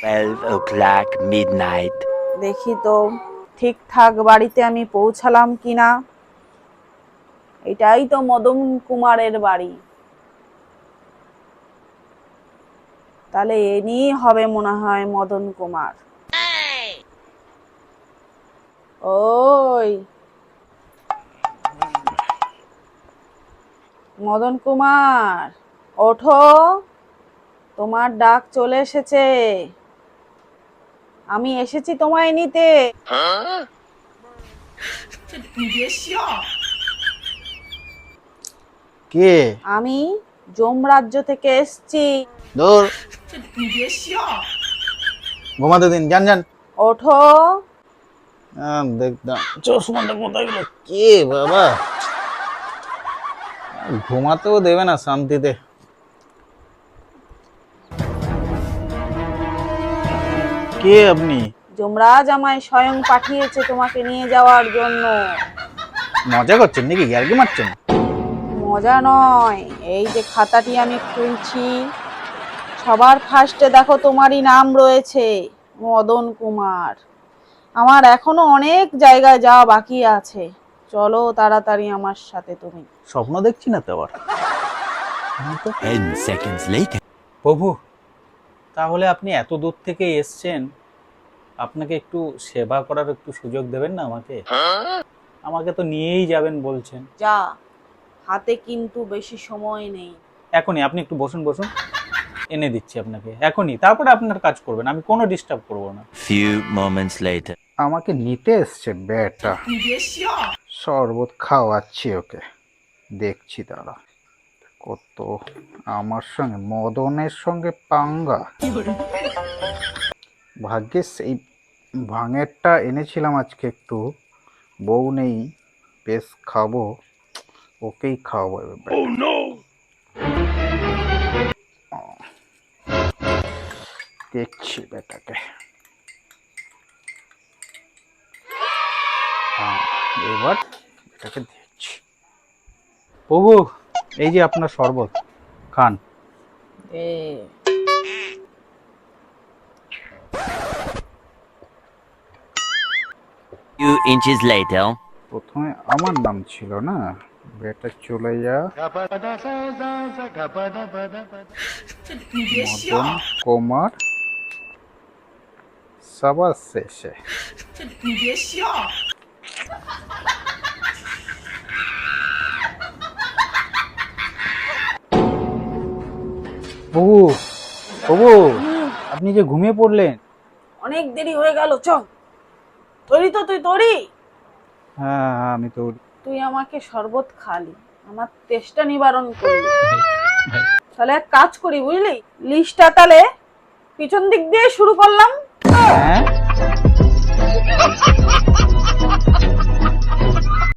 12 o'clock midnight. দেখি তো ঠিকঠাক বাড়িতে আমি পৌঁছালাম কিনা। এটাই তো মদন কুমারের বাড়ি, তাহলে এ নিয়েই হবে মনে হয় মদন কুমার। ওই মদন কুমার, ওঠো, তোমার ডাক চলে এসেছে। আমি এসেছি তোমায় নিতে। কে? আমি যমরাজ্য থেকে এসেছি। দূর, ঘুমাতে দিন, যান যান। ওঠো। দেখতাম চশমাটা কোথায় গেল। কে বাবা, ঘুমাতেও দেবে না শান্তিতে। কে আপনি? যমরাজ আমায় স্বয়ং পাঠিয়েছে তোমাকে নিয়ে যাওয়ার জন্য। মজা করছেন নাকি, ইয়ার্কি মারছেন? মজা নয়, এই যে খাতাটি আমি খুলছি, সবার ফার্স্টে দেখো তোমারই নাম রয়েছে, মদন কুমার। আমার এখনো অনেক জায়গায় যাওয়া বাকি আছে, চলো তাড়াতাড়ি আমার সাথে তুমি। স্বপ্ন দেখছি না তো আবার? 10 seconds later. প্রভু, তাহলে আপনি এত দূর থেকে এসছেন, আপনাকে একটু সেবা করার একটু সুযোগ দেবেন না আমাকে? আমাকে তো নিয়েই যাবেন বলছেন। যা, হাতে কিন্তু বেশি সময় নেই। এখনই আপনি একটু বসুন বসুন, এনে দিচ্ছি আপনাকে এখনই, তারপরে আপনার কাজ করবেন, আমি কোনো ডিস্টার্ব করব না। Few moments later. আমাকে নিতে এসছে বেটা, শরবত খাওয়াচ্ছি ওকে, দেখছি দাঁড়া কত আমার সঙ্গে মদনের সঙ্গে পাঙ্গা। ভাগ্যিস এই ভাঙেরটা এনেছিলাম আজকে, একটু বউ নেই, বেশ খাবো, ওকেই খাওয়াবো এবার। দেখছি বেটাকে। এবার এটাকে দেখছি। প্রভু, এই যে আপনার শরবত, খান। এ Few inches later. প্রথমে আমার নাম ছিল না, বেটা চলে যা। মদন কুমার সবার শেষে। প্রভু, প্রভু, আপনি যে ঘুমিয়ে পড়লেন। অনেক দেরি হয়ে গেল, চল। তৈরি তো তুই? তৈরি? হ্যাঁ আমি তো। তুই আমাকে শরবত খালি, আমার তেষ্টা নিবারণ করলি। তাহলে এক কাজ করি, বুঝলি, লিস্টটা তাহলে পিছন দিক দিয়ে শুরু করলাম। হ্যাঁ